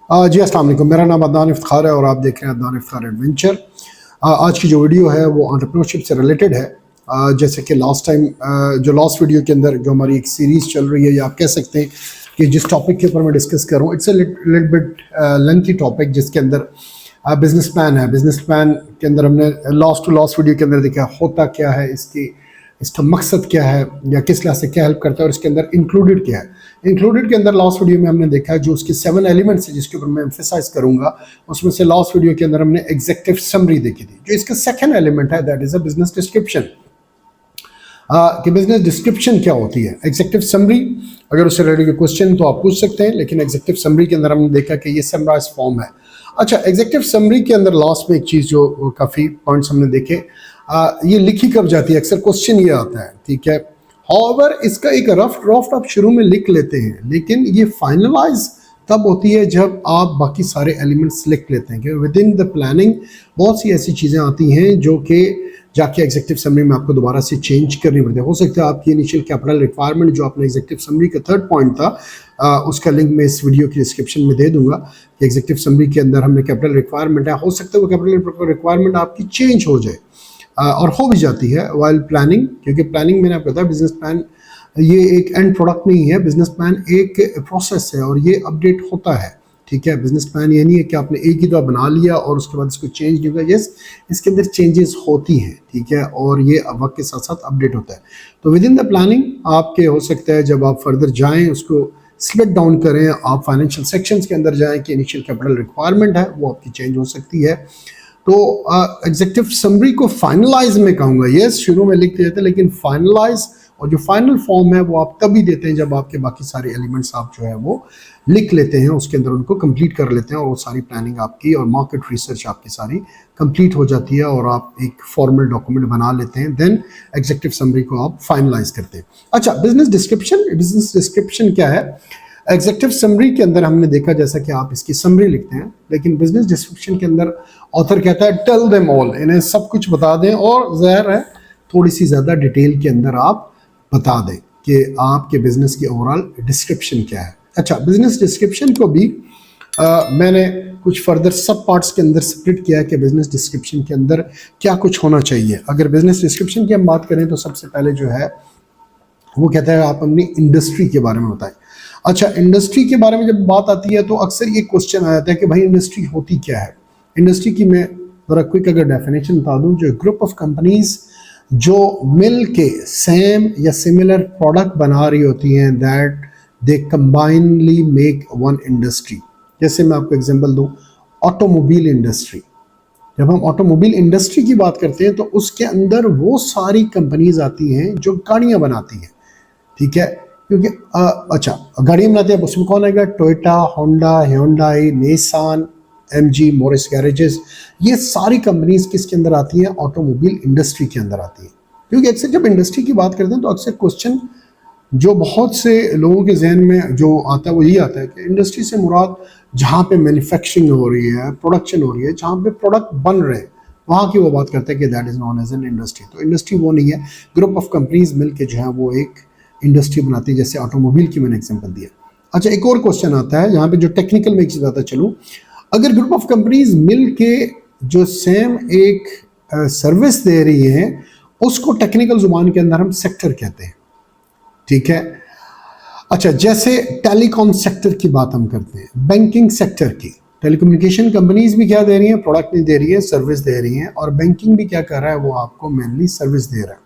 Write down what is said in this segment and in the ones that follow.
जी अस्सलाम वालेकुम। मेरा नाम अदनान इफ्तिखार है और आप देख रहे हैं अदनान इफ्तिखार एडवेंचर। आज की जो वीडियो है वो एंटरप्रेन्योरशिप से रिलेटेड है। जैसे कि लास्ट टाइम जो लास्ट वीडियो के अंदर जो हमारी एक सीरीज़ चल रही है, या आप कह सकते हैं कि जिस टॉपिक के ऊपर मैं डिस्कस कर रहा हूँ, it's a little bit lengthy topic, जिसके अंदर बिजनेस प्लान है। बिजनेस प्लान के अंदर हमने लास्ट टू लास्ट वीडियो के अंदर देखा होता क्या है, इसका मकसद क्या है, या किस लिहाज से क्या हेल्प करता है, और इसके अंदर इंक्लूडेड क्या है। इंक्लूडेड के अंदर लास्ट वीडियो में हमने देखा जो उसके 7 एलिमेंट्स है, जिसके ऊपर मैं एम्फेसाइज करूंगा। उसमें से लास्ट वीडियो के अंदर हमने एग्जीक्यूटिव समरी देखी थी। जो इसका सेकंड एलिमेंट है, that is a business description. कि बिजनेस डिस्क्रिप्शन क्या होती है। एग्जीक्यूटिव समरी, अगर उससे रिलेटेड क्वेश्चन तो आप पूछ सकते हैं, लेकिन एग्जीक्यूटिव समरी के अंदर हमने देखा कि ये समराइज फॉर्म है। अच्छा, एग्जीक्यूटिव समरी के अंदर लास्ट में एक चीज़ जो काफ़ी पॉइंट्स हमने देखे, ये लिखी कब जाती है, अक्सर क्वेश्चन ये आता है, ठीक है। हाउएवर इसका एक रफ ड्राफ्ट आप शुरू में लिख लेते हैं, लेकिन ये फाइनलाइज तब होती है जब आप बाकी सारे एलिमेंट्स लिख लेते हैं। कि विद इन द प्लानिंग बहुत सी ऐसी चीज़ें आती हैं जो कि जाके एग्जीक्यूटिव समरी में आपको दोबारा से चेंज करनी पड़ती है। हो सकता है आपकी इनिशियल कैपिटल रिक्वायरमेंट जो आपने एग्जीक्यूटिव समरी का थर्ड पॉइंट था, उसका लिंक मैं इस वीडियो की डिस्क्रिप्शन में दे दूंगा कि एग्जीक्यूटिव समरी के अंदर हमने कैपिटल रिक्वायरमेंट है। हो सकता है वो कैपिटल रिक्वायरमेंट आपकी चेंज हो जाए, और हो भी जाती है वाइल प्लानिंग, क्योंकि प्लानिंग मैंने आपको बताया बिजनेस प्लान ये एक एंड प्रोडक्ट नहीं है। बिजनेस प्लान एक प्रोसेस है और ये अपडेट होता है, ठीक है। बिजनेस प्लान ये नहीं है कि आपने एक ही दफ़ा बना लिया और उसके बाद इसको चेंज नहीं होगा। यस, इसके अंदर चेंजेस होती हैं, ठीक है, और ये वक्त के साथ साथ अपडेट होता है। तो विद इन द प्लानिंग आपके हो सकता है जब आप फर्दर जाएँ, उसको स्प्लिट डाउन करें, आप फाइनेंशियल सेक्शंस के अंदर जाएँ कि इनिशियल कैपिटल रिक्वायरमेंट है वो आपकी चेंज हो सकती है। तो एग्जीक्यूटिव समरी को फाइनलाइज में कहूँगा। यस, शुरू में लिख देते हैं, लेकिन फाइनलाइज और जो फाइनल फॉर्म है वो आप तभी देते हैं जब आपके बाकी सारे एलिमेंट्स आप जो है वो लिख लेते हैं, उसके अंदर उनको कंप्लीट कर लेते हैं, और वो सारी प्लानिंग आपकी और मार्केट रिसर्च आपकी सारी कंप्लीट हो जाती है, और आप एक फॉर्मल डॉक्यूमेंट बना लेते हैं। देन एग्जीक्यूटिव समरी को आप फाइनलाइज करते हैं। अच्छा, बिजनेस डिस्क्रिप्शन क्या है। एग्जीक्यूटिव समरी के अंदर हमने देखा जैसा कि आप इसकी समरी लिखते हैं, लेकिन बिजनेस डिस्क्रिप्शन के अंदर ऑथर कहता है टेल देम ऑल, इन्हें सब कुछ बता दें, और ज़ाहिर है थोड़ी सी ज़्यादा डिटेल के अंदर आप बता दें कि आपके बिजनेस की ओवरऑल डिस्क्रिप्शन क्या है। अच्छा, बिजनेस डिस्क्रिप्शन को भी मैंने कुछ फर्दर सब पार्ट्स के अंदर स्प्लिट किया है कि बिजनेस डिस्क्रिप्शन के अंदर क्या कुछ होना चाहिए। अगर बिजनेस डिस्क्रिप्शन की हम बात करें तो सबसे पहले जो है वो कहता है आप अपनी इंडस्ट्री के बारे में बताएं। अच्छा, इंडस्ट्री के बारे में जब बात आती है तो अक्सर ये क्वेश्चन आ जाता है कि भाई इंडस्ट्री होती क्या है। इंडस्ट्री की मैं ज़रा क्विक अगर डेफिनेशन बता दूं, जो ग्रुप ऑफ कंपनीज जो मिल के सेम या सिमिलर प्रोडक्ट बना रही होती हैं, that they combinedly make one industry. जैसे मैं आपको एग्जांपल दूं, ऑटोमोबाइल इंडस्ट्री। जब हम ऑटोमोबाइल इंडस्ट्री की बात करते हैं तो उसके अंदर वो सारी कंपनीज आती हैं जो गाड़ियां बनाती हैं, ठीक है। क्योंकि अच्छा, गाड़ियाँ बनाते हैं, उसमें कौन आएगा? Toyota, Honda, Hyundai, Nissan, MG, Morris Garages. ये सारी कंपनीज किसके अंदर आती हैं? ऑटोमोबाइल इंडस्ट्री के अंदर आती हैं। क्योंकि अक्सर जब इंडस्ट्री की बात करते हैं तो अक्सर क्वेश्चन जो बहुत से लोगों के जहन में जो आता है वो ये आता है कि इंडस्ट्री से मुराद जहाँ पे मैन्युफैक्चरिंग हो रही है, प्रोडक्शन हो रही है, जहाँ पे प्रोडक्ट बन रहे हैं, वहाँ की वो बात करते हैं कि that is known as an industry. तो इंडस्ट्री वो नहीं है, ग्रुप ऑफ कंपनीज मिल के जो है वो एक इंडस्ट्री बनाती है, जैसे ऑटोमोबाइल की मैंने एग्जांपल दिया। अच्छा, एक और क्वेश्चन आता है यहाँ पे जो टेक्निकल में एक चीज़ आता चलूँ, अगर ग्रुप ऑफ कंपनीज मिल के जो सेम एक सर्विस दे रही है उसको टेक्निकल जुबान के अंदर हम सेक्टर कहते हैं, ठीक है। अच्छा, जैसे टेलीकॉम सेक्टर की बात हम करते हैं, बैंकिंग सेक्टर की, टेलीकम्युनिकेशन कंपनीज भी क्या दे रही हैं? प्रोडक्ट नहीं दे रही है, सर्विस दे रही हैं, और बैंकिंग भी क्या कर रहा है? वो आपको मेनली सर्विस दे रहा है।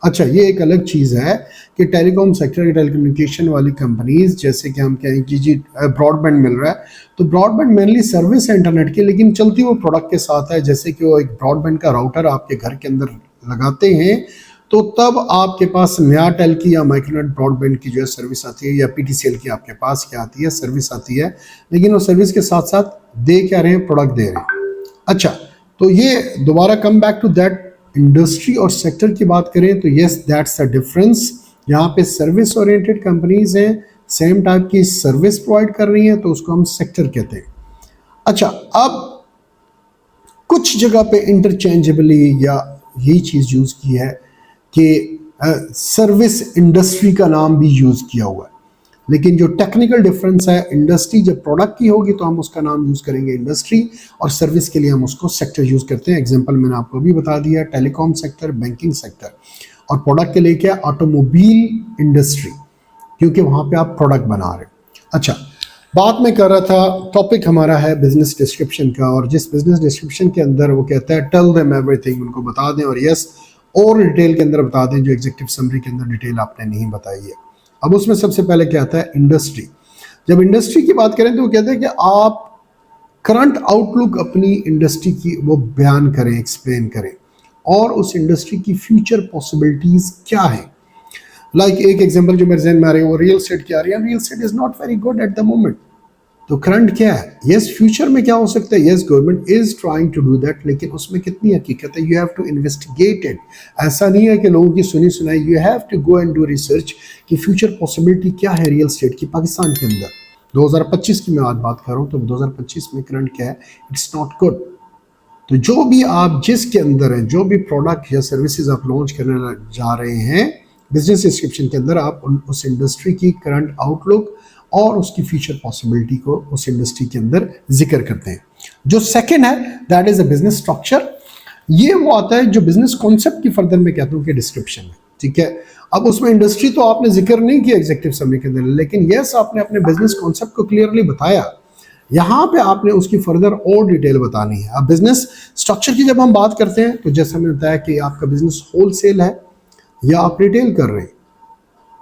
अच्छा, ये एक अलग चीज़ है कि टेलीकॉम सेक्टर की टेलीकम्युनिकेशन वाली कंपनीज, जैसे कि हम कहें कि जी ब्रॉडबैंड मिल रहा है, तो ब्रॉडबैंड मेनली सर्विस है इंटरनेट की, लेकिन चलती वो प्रोडक्ट के साथ है। जैसे कि वो एक ब्रॉडबैंड का राउटर आपके घर के अंदर लगाते हैं, तो तब आपके पास नया टेल की या माइक्रोनेट ब्रॉडबैंड की जो है सर्विस आती है, या पीटीसीएल की आपके पास क्या आती है? सर्विस आती है। लेकिन वो सर्विस के साथ साथ दे क्या रहे हैं? प्रोडक्ट दे रहे हैं। अच्छा, तो ये दोबारा come back to that, industry और सेक्टर की बात करें तो यस, दैट्स द डिफरेंस। यहाँ पे सर्विस ओरिएंटेड कंपनीज हैं, सेम टाइप की सर्विस प्रोवाइड कर रही हैं, तो उसको हम सेक्टर कहते हैं। अच्छा, अब कुछ जगह पे इंटरचेंजेबली या यही चीज़ यूज़ की है कि सर्विस इंडस्ट्री का नाम भी यूज़ किया हुआ है। लेकिन जो टेक्निकल डिफरेंस है, इंडस्ट्री जब प्रोडक्ट की होगी तो हम उसका नाम यूज़ करेंगे इंडस्ट्री, और सर्विस के लिए हम उसको सेक्टर यूज़ करते हैं। एग्जांपल मैंने आपको भी बता दिया, टेलीकॉम सेक्टर, बैंकिंग सेक्टर। और प्रोडक्ट के लिए क्या, ऑटोमोबाइल इंडस्ट्री, क्योंकि वहाँ पे आप प्रोडक्ट बना रहे हैं। अच्छा, बात मैं कर रहा था, टॉपिक हमारा है बिजनेस डिस्क्रिप्शन का, और जिस बिजनेस डिस्क्रिप्शन के अंदर वो कहता है टेल देम एवरीथिंग, उनको बता दें, और यस और डिटेल के अंदर बता दें जो एग्जीक्यूटिव समरी के अंदर डिटेल आपने नहीं बताई है। अब उसमें सबसे पहले क्या आता है, इंडस्ट्री। जब इंडस्ट्री की बात करें तो वो कहते हैं कि आप करंट आउटलुक अपनी इंडस्ट्री की वो बयान करें, एक्सप्लेन करें, और उस इंडस्ट्री की फ्यूचर पॉसिबिलिटीज क्या है। लाइक एक एग्जांपल जो मेरे जहन में आ रही है वो रियल एस्टेट की आ रही है। Real estate is not very good at the moment, तो करंट क्या है, यस फ्यूचर में क्या हो सकता है, yes government is trying to do that, लेकिन उसमें कितनी हकीकत है, you have to investigate it. ऐसा नहीं है कि लोगों की सुनी सुनाई, you have to go and do research कि फ्यूचर पॉसिबिलिटी क्या है रियल एस्टेट की पाकिस्तान के अंदर। 2025 की मैं आज बात कर रहा हूँ, तो 2025 में करंट क्या है, इट्स नॉट गुड। तो जो भी आप जिसके अंदर हैं, जो भी प्रोडक्ट या सर्विसेज आप लॉन्च करने जा रहे हैं, बिजनेस डिस्क्रिप्शन के अंदर आप उस इंडस्ट्री की करंट आउटलुक और उसकी फ्यूचर पॉसिबिलिटी को उस इंडस्ट्री के अंदर जिक्र करते हैं। जो सेकंड है that is a business structure. ये वो आता है जो बिजनेस कॉन्सेप्ट की फर्दर में कहता हूँ कि डिस्क्रिप्शन है, ठीक है। अब उसमें इंडस्ट्री तो आपने जिक्र नहीं किया एग्जीक्यूटिव समरी के अंदर, लेकिन यस आपने अपने बिजनेस कॉन्सेप्ट को क्लियरली बताया। यहाँ पे आपने उसकी फर्दर और डिटेल बतानी है। अब बिजनेस स्ट्रक्चर की जब हम बात करते हैं तो जैसा मैंने बताया कि आपका बिजनेस होलसेल है या आप रिटेल कर रहे हैं,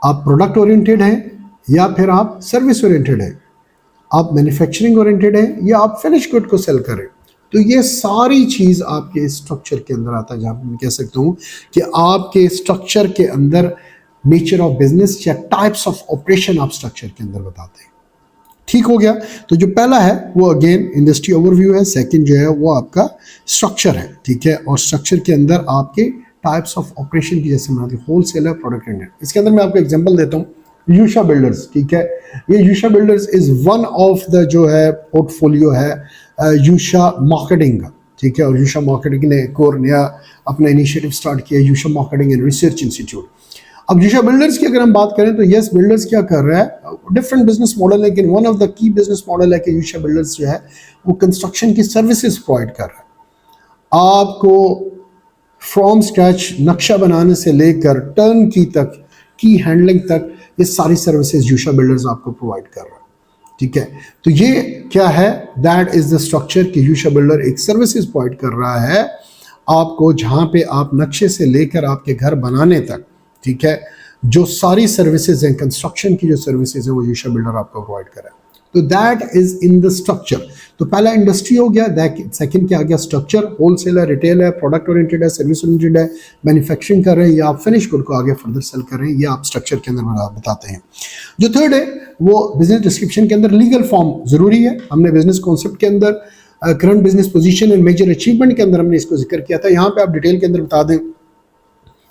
आप प्रोडक्ट ओरिएंटेड हैं या फिर आप सर्विस ओरिएंटेड हैं, आप मैन्युफैक्चरिंग ओरिएंटेड हैं या आप फिनिश गुड को सेल करें, तो ये सारी चीज़ आपके स्ट्रक्चर के अंदर आता है। जहाँ मैं कह सकता हूँ कि आपके स्ट्रक्चर के अंदर नेचर ऑफ बिजनेस या टाइप्स ऑफ ऑपरेशन आप स्ट्रक्चर के अंदर बताते हैं। ठीक हो गया। तो जो पहला है वो अगेन इंडस्ट्री ओवरव्यू है, सेकंड जो है वो आपका स्ट्रक्चर है, ठीक है। और स्ट्रक्चर के अंदर आपके टाइप्स ऑफ ऑपरेशन की जैसे बनाते हैं, होलसेल है, प्रोडक्ट एंड। इसके अंदर मैं आपको एग्जांपल देता हूँ, यूशा बिल्डर्स, ठीक है। ये Usha builders is one of the जो है पोर्टफोलियो है यूशा मार्केटिंग का, ठीक है। और यूशा मार्केटिंग ने एक और नया अपना इनिशिएटिव स्टार्ट किया, यूशा मार्केटिंग एंड रिसर्च इंस्टीट्यूट। अब यूशा बिल्डर्स की अगर हम बात करें तो यस बिल्डर्स क्या कर रहा है, डिफरेंट बिजनेस मॉडल, लेकिन one of the key business model है कि यूशा बिल्डर्स जो है वो कंस्ट्रक्शन की सर्विसेज प्रोवाइड कर रहा है। आपको फ्रॉम स्क्रैच नक्शा बनाने से लेकर टर्न की तक, की हैंडलिंग तक, ये सारी सर्विसेज यूशा बिल्डर्स आपको प्रोवाइड कर रहा है, ठीक है। तो ये क्या है, दैट इज द स्ट्रक्चर कि यूशा बिल्डर एक सर्विसेज प्रोवाइड कर रहा है आपको, जहां पे आप नक्शे से लेकर आपके घर बनाने तक, ठीक है, जो सारी सर्विसेज हैं, कंस्ट्रक्शन की जो सर्विसेज है वो यूशा बिल्डर आपको प्रोवाइड कर रहा है। तो that is in the structure. तो पहला इंडस्ट्री हो गया, सेकंड क्या आ गया, स्ट्रक्चर, होलसेल है, रिटेल है, प्रोडक्ट ओरिएंटेड है, सर्विस ओरिएंटेड है, मैन्युफैक्चरिंग कर रहे हैं या आप फिनिश गुड को आगे फर्दर सेल कर रहे हैं, ये आप स्ट्रक्चर के अंदर बताते हैं। जो थर्ड है वो बिजनेस डिस्क्रिप्शन के अंदर लीगल फॉर्म जरूरी है। हमने बिजनेस कॉन्सेप्ट के अंदर current business position and major achievement के अंदर हमने इसको जिक्र किया था। यहाँ पे आप डिटेल के अंदर बता दें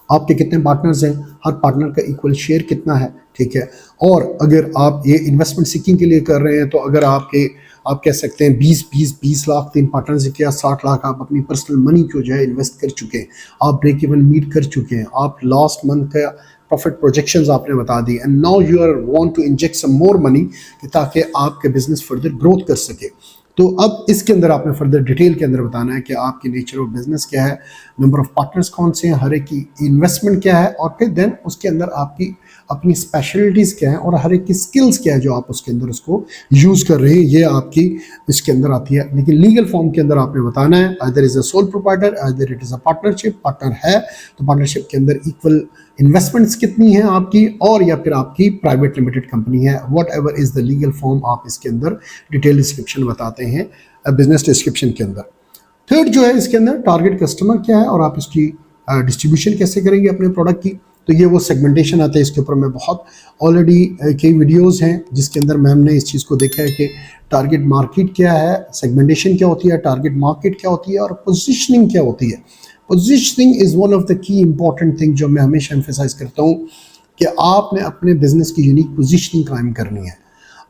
आपके कितने पार्टनर्स हैं, हर पार्टनर का इक्वल शेयर कितना है, ठीक है। और अगर आप ये इन्वेस्टमेंट सीकिंग के लिए कर रहे हैं तो अगर आप कह सकते हैं 20 लाख 3 पार्टनर से किया, 60 लाख आप अपनी पर्सनल मनी को जो है इन्वेस्ट कर चुके हैं, आप ब्रेक इवन मीट कर चुके हैं, आप लास्ट मंथ का प्रॉफिट प्रोजेक्शंस आपने बता दी, and now you are want to inject some more money ताकि आपके बिजनेस फर्दर ग्रोथ कर सके। तो अब इसके अंदर आपने फर्दर डिटेल के अंदर बताना है कि आपकी नेचर ऑफ बिजनेस क्या है, नंबर ऑफ पार्टनर्स कौन से हैं, हर एक की इन्वेस्टमेंट क्या है, और फिर देन उसके अंदर आपकी अपनी स्पेशलिटीज़ क्या है और हर एक की स्किल्स क्या है जो आप उसके अंदर उसको यूज़ कर रहे हैं, ये आपकी इसके अंदर आती है। लेकिन लीगल फॉर्म के अंदर आपने बताना है either is a sole proprietor, either it is a partnership, partner है तो पार्टनरशिप के अंदर इक्वल इन्वेस्टमेंट्स कितनी हैं आपकी, और या फिर आपकी प्राइवेट लिमिटेड कंपनी है, what ever is the legal form आप इसके अंदर डिटेल डिस्क्रिप्शन बताते हैं बिजनेस डिस्क्रिप्शन के अंदर। थर्ड जो है इसके अंदर टारगेट कस्टमर क्या है और आप इसकी डिस्ट्रीब्यूशन कैसे करेंगे अपने प्रोडक्ट की, तो ये वो सेगमेंटेशन आता है। इसके ऊपर मैं बहुत ऑलरेडी कई वीडियोस हैं जिसके अंदर मैं हमने इस चीज़ को देखा है कि टारगेट मार्केट क्या है, सेगमेंटेशन क्या होती है, टारगेट मार्केट क्या होती है और पोजीशनिंग क्या होती है। Positioning is one of the key important thing जो मैं हमेशा एम्फेसाइज करता हूँ कि आपने अपने बिजनेस की यूनिक पोजीशनिंग कायम करनी है।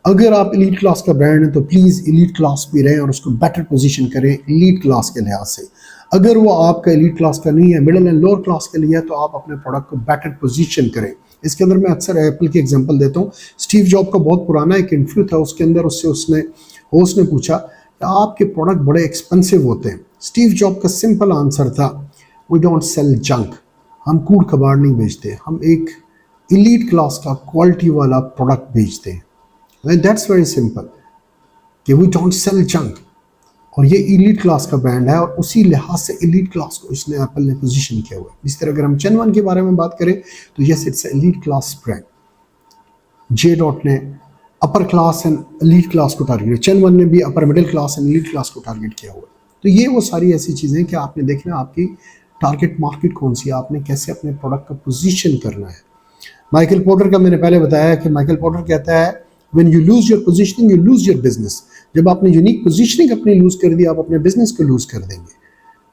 अगर आप एलीट क्लास का ब्रांड है तो प्लीज़ एलीट क्लास भी रहें और उसको बेटर पोजीशन करें एलीट क्लास के लिहाज से। अगर वो आपका एलीट क्लास का नहीं है, मिडिल एंड लोअर क्लास के लिए है, तो आप अपने प्रोडक्ट को बेटर पोजीशन करें इसके अंदर मैं अक्सर एप्पल की एग्जांपल देता हूँ। स्टीव जॉब का बहुत पुराना एक इंटरव्यू था, उसके अंदर उसने होस्ट ने पूछा कि आपके प्रोडक्ट बड़े एक्सपेंसिव होते हैं। स्टीव जॉब का सिंपल आंसर था, वी डोंट सेल जंक, हम कूड़ कबाड़ नहीं बेचते, हम एक इलीट क्लास का क्वालिटी वाला प्रोडक्ट बेचते हैं। दैट्स वेरी सिंपल कि वी डोंट सेल जंक। और ये इलीट क्लास का ब्रांड है और उसी लिहाज से इलीट क्लास को इसने एप्पल ने पोजीशन किया हुआ है। इस तरह अगर हम चेन1 के बारे में बात करें तो yes it's elite class brand. J dot ने upper class and elite class को टारगेट, चेन1 ने भी upper middle class and elite class को टारगेट किया हुआ है। तो ये वो सारी ऐसी चीज़ें कि आपने देखना आपकी टारगेट मार्केट कौन सी है, आपने कैसे अपने प्रोडक्ट का पोजीशन करना है। माइकल पोर्टर का मैंने पहले बताया कि माइकल पोर्टर कहता है when you lose your positioning you lose your business. जब आपने यूनिक पोजीशनिंग अपनी लूज कर दी, आप अपने बिजनेस को लूज कर देंगे।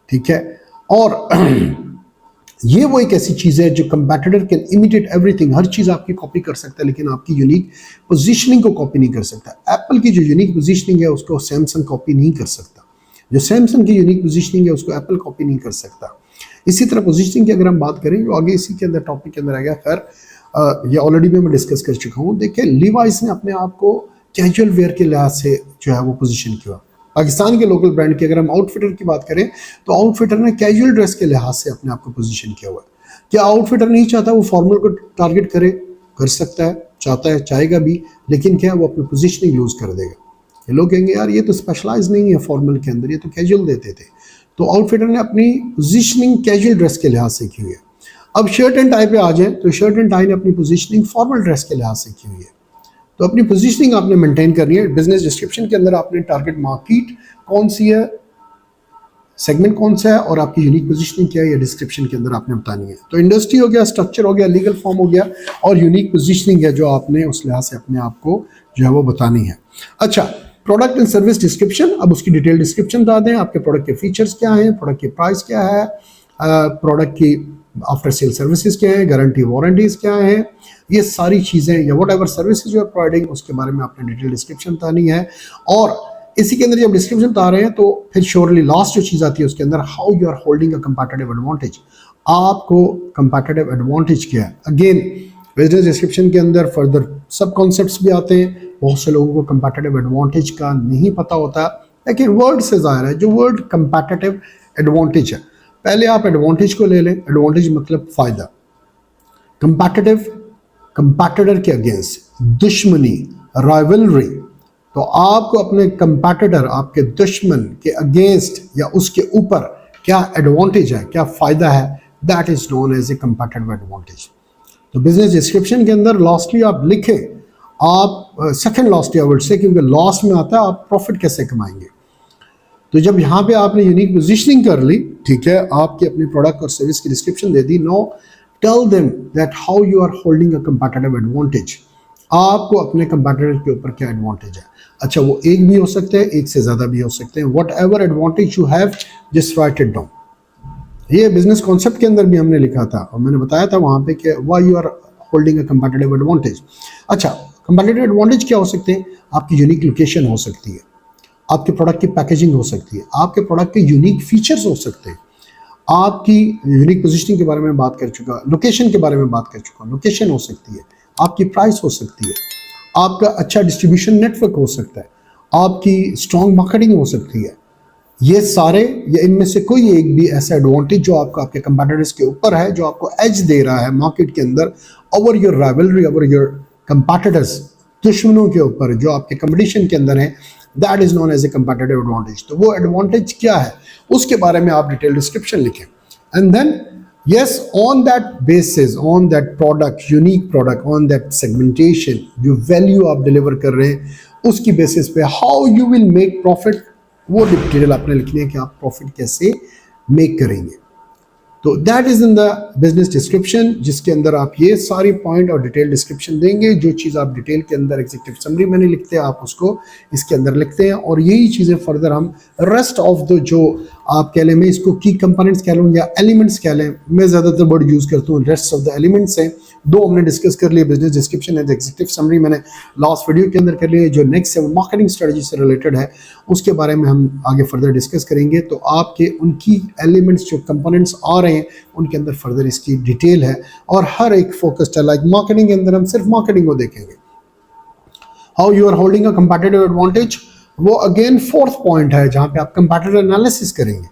ठीक है, और ये वो एक ऐसी चीज़ है जो कंपैटिटर कैन इमिटेट एवरीथिंग, हर चीज़ आपकी कॉपी कर सकता है लेकिन आपकी यूनिक पोजीशनिंग को कॉपी नहीं कर सकता। एप्पल की जो यूनिक पोजीशनिंग है उसको सैमसंग कॉपी नहीं कर सकता, जो सैमसंग की यूनिक पोजीशनिंग है उसको एप्पल कॉपी नहीं कर सकता। इसी तरह पोजीशनिंग की अगर हम बात करें, जो आगे इसी के अंदर टॉपिक के अंदर आ गया, खैर ये ऑलरेडी भी मैं डिस्कस कर चुका हूँ। देखिए लीवाइस ने अपने आप को कैजुअल वेयर के लिहाज से जो है वो पोजीशन किया। पाकिस्तान के लोकल ब्रांड की अगर हम आउटफिटर की बात करें तो आउटफिटर ने कैजुअल ड्रेस के लिहाज से अपने आप को पोजीशन किया हुआ है। क्या आउटफिटर नहीं चाहता वो फॉर्मल को टारगेट करे? कर सकता है, चाहता है, चाहेगा भी, लेकिन क्या वो अपनी पोजीशनिंग लूज कर देगा। ये लोग कहेंगे यार ये तो स्पेशलाइज नहीं है फॉर्मल के अंदर, ये तो कैजुअल देते थे। तो आउटफिटर ने अपनी पोजीशनिंग कैजुअल ड्रेस के लिहाज से की हुई है। अब शर्ट एंड टाई पे आ जाए तो शर्ट एंड टाई ने अपनी पोजीशनिंग फॉर्मल ड्रेस के लिहाज से की हुई है। तो अपनी पोजीशनिंग आपने मेंटेन करनी है। बिजनेस डिस्क्रिप्शन के अंदर आपने टारगेट मार्केट कौन सी है, सेगमेंट कौन सा है और आपकी यूनिक पोजीशनिंग क्या है, ये डिस्क्रिप्शन के अंदर आपने बतानी है। तो इंडस्ट्री हो गया, स्ट्रक्चर हो गया, लीगल फॉर्म हो गया और यूनिक पोजीशनिंग है जो आपने उस लिहाज से अपने आप को जो है वो बतानी है। अच्छा, प्रोडक्ट एंड सर्विस डिस्क्रिप्शन, अब उसकी डिटेल डिस्क्रिप्शन बता दें। आपके प्रोडक्ट के फीचर्स क्या हैं, प्रोडक्ट की प्राइस क्या है, प्रोडक्ट की आफ्टर सेल सर्विसेज क्या है, गारंटी वारंटीज क्या है, ये सारी चीज़ें या whatever services you are providing उसके बारे में आपने डिटेल डिस्क्रिप्शन बतानी है। और इसी के अंदर जब डिस्क्रिप्शन बता रहे हैं तो फिर श्योरली लास्ट जो चीज़ आती है उसके अंदर how you are holding a competitive advantage. आपको कंपैटिटिव एडवांटेज क्या है। अगेन बिजनेस डिस्क्रिप्शन के अंदर फर्दर सब कॉन्सेप्ट्स भी आते हैं। बहुत से लोगों को कंपैटिटिव एडवांटेज का नहीं पता होता, लेकिन वर्ड से ज़ाहिर है जो वर्ड कंपैटिटिव एडवांटेज है, पहले आप एडवांटेज को ले लें। एडवांटेज मतलब फ़ायदा, कंपैटिटिव कंपैटिटर के अगेंस्ट, दुश्मनी, राइवलरी। तो आपको अपने कंपैटिटर, आपके दुश्मन के अगेंस्ट या उसके ऊपर क्या एडवांटेज है, क्या फ़ायदा है, that is known as a competitive advantage. तो बिजनेस डिस्क्रिप्शन के अंदर लास्टली आप लिखें, आप second lastly I would say, क्योंकि लास्ट में आता है आप प्रॉफिट कैसे कमाएंगे। तो जब यहाँ पे आपने यूनिक पोजीशनिंग कर ली, ठीक है, आपके अपने प्रोडक्ट और सर्विस की डिस्क्रिप्शन दे दी, no tell them that how you are holding a competitive advantage. आपको अपने कंपैटिटर के ऊपर क्या एडवांटेज है। अच्छा, वो एक भी हो सकते हैं, एक से ज़्यादा भी हो सकते हैं। What ever advantage you have just right it down. ये बिजनेस कॉन्सेप्ट के अंदर भी हमने लिखा था और मैंने बताया था वहाँ पे कि why you are holding a competitive advantage. अच्छा, कंपैटिटिव एडवांटेज क्या हो सकते हैं। आपकी यूनिक लोकेशन हो सकती है, आपके प्रोडक्ट की पैकेजिंग हो सकती है, आपके प्रोडक्ट के यूनिक फीचर्स हो सकते हैं, आपकी यूनिक पोजीशनिंग के बारे में बात कर चुका, लोकेशन के बारे में बात कर चुका, लोकेशन हो सकती है, आपकी प्राइस हो सकती है, आपका अच्छा डिस्ट्रीब्यूशन नेटवर्क हो सकता है, आपकी स्ट्रॉन्ग मार्केटिंग हो सकती है। ये सारे या इनमें से कोई एक भी ऐसा एडवांटेज जो आपको आपके कंपैटिटर्स के ऊपर है, जो आपको एज दे रहा है मार्केट के अंदर over your rivalry, over your competitors, दुश्मनों के ऊपर जो आपके कंपटीशन के अंदर है, that is known as a competitive advantage. तो वो एडवांटेज क्या है उसके बारे में आप डिटेल डिस्क्रिप्शन लिखें and then yes, on that basis, on that product, unique product, on that segmentation, जो value आप deliver कर रहे हैं उसकी basis पे how you will make profit, वो डिटेल आपने लिखनी है कि आप प्रॉफिट कैसे मेक करेंगे। तो that is in the business description, जिसके अंदर आप ये सारी पॉइंट और डिटेल डिस्क्रिप्शन देंगे। जो चीज़ आप डिटेल के अंदर एग्जीक्यूटिव समरी में नहीं लिखते आप उसको इसके अंदर लिखते हैं और यही चीज़ें फर्दर हम रेस्ट ऑफ द जो आप कह लें, मैं इसको की कंपोनेंट्स कह लूँ या एलिमेंट्स कह लें, मैं ज़्यादातर वर्ड यूज़ करता हूँ रेस्ट ऑफ द एलिमेंट्स हैं, दो हमने डिस्कस कर लिए, business description and executive summary मैंने लास्ट वीडियो के अंदर कर लिए। जो नेक्स्ट है वो मार्केटिंग स्ट्रेटजी से रिलेटेड है, उसके बारे में हम आगे फर्दर डिस्कस करेंगे। तो आपके उनकी एलिमेंट्स जो कंपोनेंट्स आ रहे हैं उनके अंदर फर्दर इसकी डिटेल है और हर एक फोकस्ड है। लाइक मार्केटिंग के अंदर हम सिर्फ मार्केटिंग को देखेंगे, how you are holding a competitive advantage, वो अगेन फोर्थ पॉइंट है जहां पे आप कंपेटिटिव एनालिसिस करेंगे।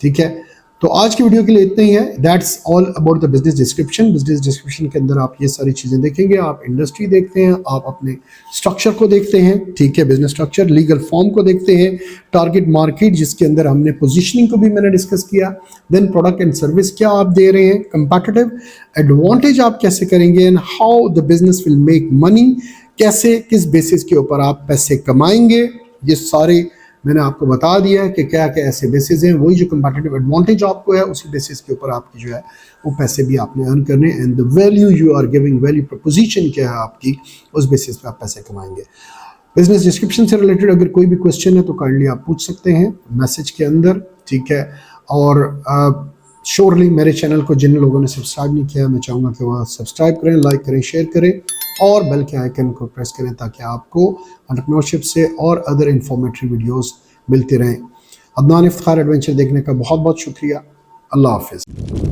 ठीक है, तो आज की वीडियो के लिए इतना ही है। That's all about the business description. Business description के अंदर आप ये सारी चीज़ें देखेंगे, आप इंडस्ट्री देखते हैं, आप अपने स्ट्रक्चर को देखते हैं, ठीक है, बिजनेस स्ट्रक्चर, लीगल फॉर्म को देखते हैं, टारगेट मार्केट जिसके अंदर हमने पोजीशनिंग को भी मैंने डिस्कस किया, देन प्रोडक्ट एंड सर्विस क्या आप दे रहे हैं, कंपेटिटिव एडवांटेज आप कैसे करेंगे, and how the business will make money, कैसे किस बेसिस के ऊपर आप पैसे कमाएंगे, ये सारे मैंने आपको बता दिया है कि क्या क्या ऐसे बेसिस हैं। वही जो कंपेटिटिव एडवांटेज आपको है उसी बेसिस के ऊपर आपकी जो है वो पैसे भी आपने अर्न करने, and the value you are giving, value proposition क्या है आपकी, उस बेसिस पे आप पैसे कमाएंगे। बिजनेस डिस्क्रिप्शन से रिलेटेड अगर कोई भी क्वेश्चन है तो काइंडली आप पूछ सकते हैं मैसेज के अंदर, ठीक है। और श्योरली मेरे चैनल को जिन लोगों ने सब्सक्राइब नहीं किया, मैं चाहूँगा कि वह सब्सक्राइब करें, लाइक करें, शेयर करें और बेल के आइकन को प्रेस करें ताकि आपको एंटरप्रेन्योरशिप से और अदर इंफॉर्मेटिव वीडियोस मिलते रहें। अदनान इफ्तिखार एडवेंचर देखने का बहुत बहुत शुक्रिया। अल्लाह हाफिज़।